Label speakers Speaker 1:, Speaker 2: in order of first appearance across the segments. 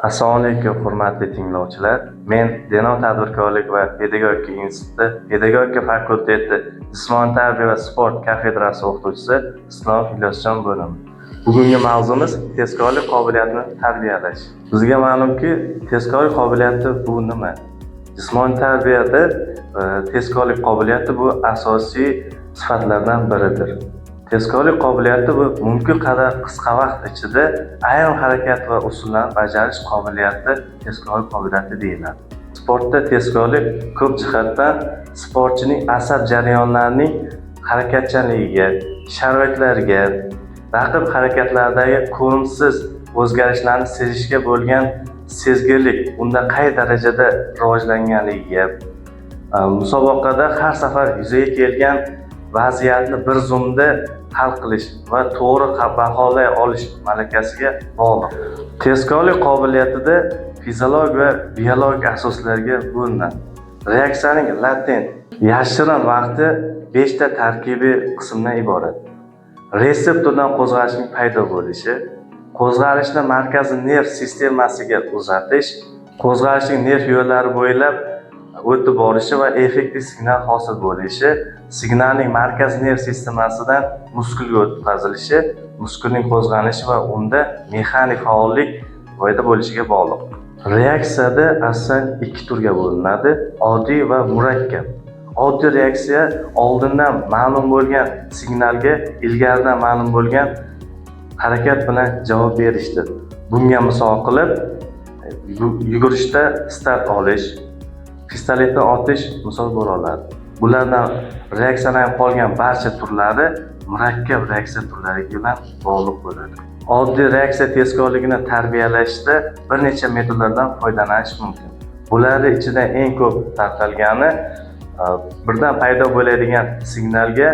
Speaker 1: Assalomu alaykum, hurmatli tinglovchilar. Men Denov tadbirkorlik va pedagogika instituti pedagogika fakulteti jismoniy tarbiya va sport kafedrasi o'qituvchisi Islom Ilyosjon bo'laman. Bugungi mavzumiz tezkorlik qobiliyatini tarbiyalash. Bizga ma'lumki, tezkorlik qobiliyati bu nima? Jismoniy tarbiyada tezkorlik qobiliyati bu asosiy sifatlardan biridir. Tezkorlik qobiliyati bu mumkin qadar qisqa vaqt ichida ayrim harakat va usullarni bajarish qobiliyati tezkorlik qobiliyati deyiladi. Sportda tezkorlik ko'p jihatdan sportchining asab jarayonlarining harakatchanligiga, sharoitlariga, raqib harakatlaridagi ko'rimsiz o'zgarishlarni sezishga bo'lgan sezgirlik unda qay darajada rivojlanganligiga, musobaqada har safar yuzaga kelgan vaziyatni bir zumda hal qilish va to'g'ri baholay olish malakasiga bog'liq. Tezkorlik qobiliyatida fiziologik va biologik asoslarga bo'linadi. Reaksiyaning latent, yashirin vaqti 5 ta tarkibiy qismdan iborat. Reseptordan qo'zg'alishning paydo bo'lishi, qo'zg'alishni markaziy nerv sistemasiga uzatish, qo'zg'alishning nerv yo'llari bo'ylab o'tib borishi va effektiv signal hosil bo'lishi, signalning markaziy nerv sistemasidan muskulga o'tkazilishi, muskulning qo'zg'alishi va unda mexanik faollik paydo bo'lishiga bog'liq. Reaksiyada asosan 2 turga bo'linadi: oddiy va murakkab. Oddiy reaksiya oldindan ma'lum bo'lgan signalga ilgaridan ma'lum bo'lgan harakat bilan javob berishdir. Bunga misol qilib, yugurishda start olish, pistoletdan otish misol bo'la oladi. Bulardan reaksiyalanib qolgan barcha turlari murakkab reaksiya turlariga bilan bog'liq bo'ladi. Oddiy reaksiya tezkorligini tarbiyalashda bir necha metodlardan foydalanish mumkin. Bularning ichida eng ko'p tarqalgani birdan paydo bo'ladigan signalga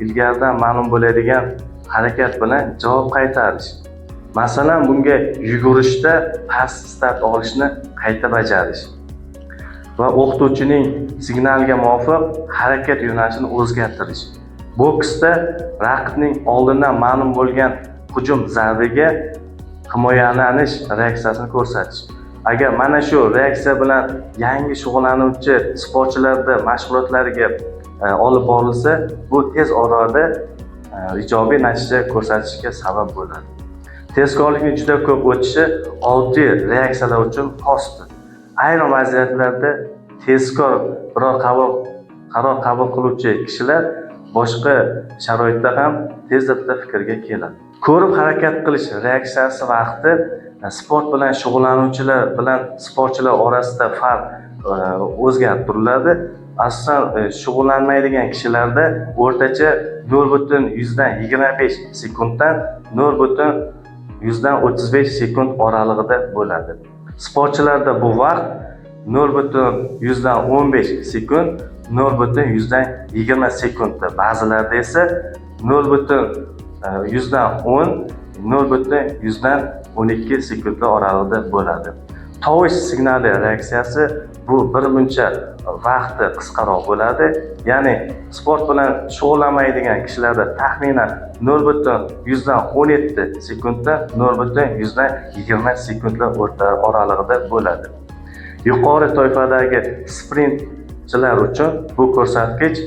Speaker 1: ilgaridan ma'lum bo'ladigan harakat bilan javob qaytarish. Masalan, bunga yugurishda past start olishni qayta bajarish va o'qituvchining signaliga muvofiq harakat yo'nalishini o'zgartirish. Boksda raqibning oldindan ma'lum bo'lgan hujum zarbiga himoyalanish reaksiyasini ko'rsatish. Agar mana shu reaksiya bilan yangi shug'ullanuvchi sportchilarda mashg'ulotlariga olib borilsa, bu tez orada ijobiy natija ko'rsatishiga sabab bo'ladi. Tezkorlikning juda ko'p o'tishi oddiy reaksiyalar uchun xosdir. Ayrim vaziyatlarda tezkor biror qaror qabul qiluvchi kishilar boshqa sharoitda ham tezda fikrga keladi. Ko'rib harakat qilish reaksiyasi vaqti sport bilan shug'ullanuvchilar bilan sportchilar orasida farq o'zgarib turiladi. Asosan shug'ullanmaydigan kishilarda o'rtacha 0.25 sekunddan 0.35 sekund oralig'ida bo'ladi. Sportchilarda bu vaqt 0.15 sekund, 0.20 sekundda, ba'zilarda esa 0.10, 0.12 sekundlar oralig'ida bo'ladi. Tovush signali reaksiyasi bu birmuncha vaqti qisqaroq bo'ladi. Ya'ni sport bilan shug'ullanmaydigan kishilarda taxminan 0.17 sekunddan 0.20 sekundlar oralig'ida bo'ladi. Yuqori toifadagi sprintchilar uchun bu ko'rsatkich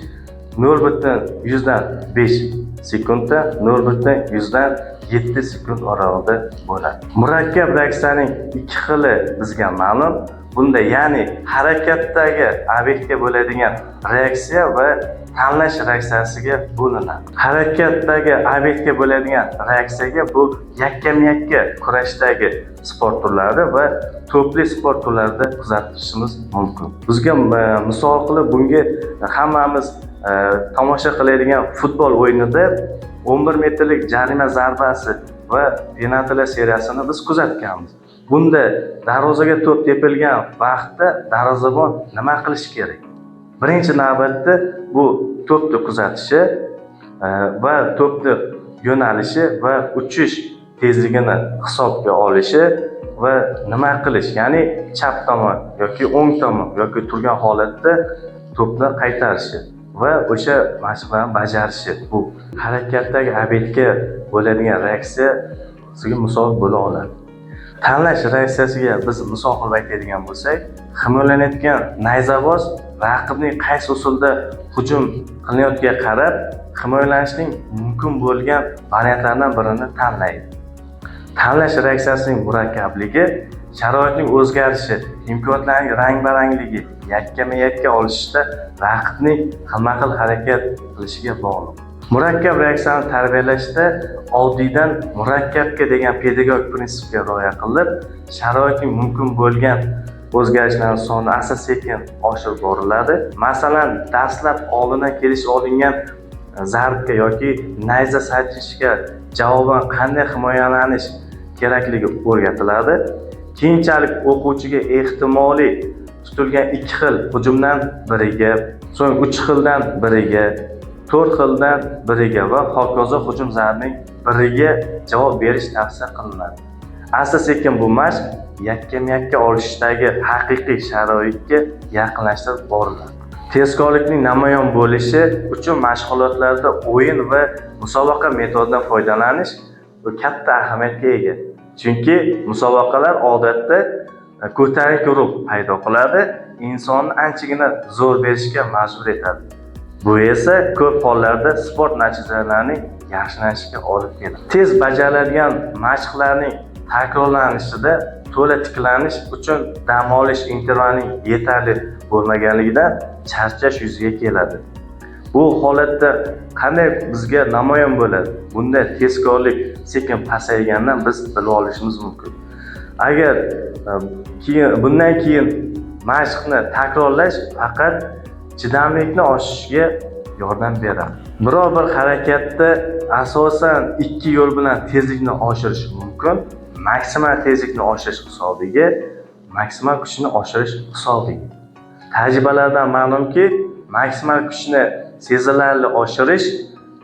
Speaker 1: 0.5 sekunddan 0.7 sekund oralig'ida bo'ladi. Murakkab reaksiyaning 2 xili bizga ma'lum. Bunda ya'ni harakatdagi obyektga bo'ladigan reaksiya va tanlash reaksiyasiga bo'linadi. Harakatdagi obyektga bo'ladigan reaksiyaga bu yakkam-yakka kurashdagi sport turlari va to'pli sport turlarida kuzatishimiz mumkin. Bizga misol qilib bunga hammamiz tomosha qiladigan futbol o'yinida 11 metrlik jarima zarbasi va penaltilar seriyasini biz kuzatganmiz. Bunda darvozaga to'p tepilgan vaqtda darvozabon nima qilish kerak? Birinchi navbatda bu to'pni kuzatishi va to'pni yo'nalishi va uchish tezligini hisobga olishi va nima qilish, ya'ni chap tomon yoki o'ng tomon yoki turgan holatda to'pni qaytarishi va o'sha mashqlarni bajarishi. Bu harakatdagi obyektga bo'ladigan reaksiya sizga misol bo'la oladi. Tanlash reaksiyasiga biz misol qilib aytadigan bo'lsak, himoyalanayotgan nayzavoz raqibning qaysi usulda hujum qilayotganiga qarab himoyalanishning mumkin bo'lgan variantlaridan birini tanlaydi. Tanlash reaksiyasining murakkabligi, sharoitning o'zgarishi, imkoniyatlarning rang-barangligi, yakkama-yakka olishishda raqibning xilma-xil harakat qilishiga bog'liq. Murakkab reaksiyani tarbiyalashda oddiydan murakkabga degan pedagogik prinsipga rioya qilib, sharoitning mumkin bo'lgan o'zgarishlarning soni asta-sekin oshirib boriladi. Masalan, dastlab oldindan kelishib olingan zarbga yoki nayza sajishga javoban qanday himoyalanish kerakligi o'rgatiladi. Keyinchalik o'quvchiga ehtimoliy tutilgan 2 xil hujumdan biriga, so'ng 3 xildan biriga, 4 xildan biriga va hokazo hujum zarbining biriga javob berish tavsiya qilinadi. Asta-sekin bu mashq yakkama-yakka olishdagi haqiqiy sharoitga yaqinlashtirib boriladi. Tezkorlikning namoyon bo'lishi uchun mashg'ulotlarda o'yin va musobaqa metodidan foydalanish katta ahamiyatga ega. Chunki musobaqalar odatda ko'tarinki ruh paydo qiladi, insonni anchagina zo'r berishga majbur etadi. Bu esa ko'p hollarda sport natijalarining yaxshilanishiga olib keladi. Tez bajariladigan mashqlarning takrorlanishida to'la tiklanish uchun dam olish intervalining yetarli bo'lmaganligidan charchash yuzaga keladi. Bu holatda qanday bizga namoyon bo'ladi? Bunda tezkorlik sekin pasaygandan biz bilib olishimiz mumkin. Agar bundan keyin mashqni takrorlash faqat chidamlikni oshishiga yordam beradi. Biror bir harakatda asosan 2 yo'l bilan tezlikni oshirish mumkin. Maksimal tezlikni oshirish hisobiga, maksimal kuchni oshirish hisobiga. Tajribalardan ma'lumki, maksimal kuchni sezilarli oshirish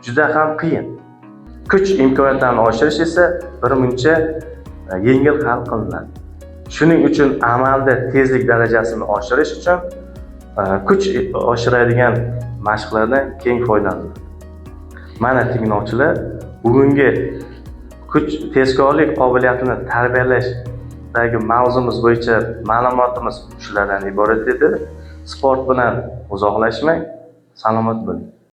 Speaker 1: juda ham qiyin. Kuch imkoniyatlarini oshirish esa birmuncha yengil hal qilinadi. Shuning uchun amalda tezlik darajasini oshirish uchun kuch oshiradigan mashqlardan keng foydalanadi. Mana tinglovchilar, bugungi kuch tezkorlik qobiliyatini tarbiyalashdagi mavzumiz bo'yicha ma'lumotimiz shulardan iborat edi. Sport bilan uzoqlashmang, salomat bo'ling.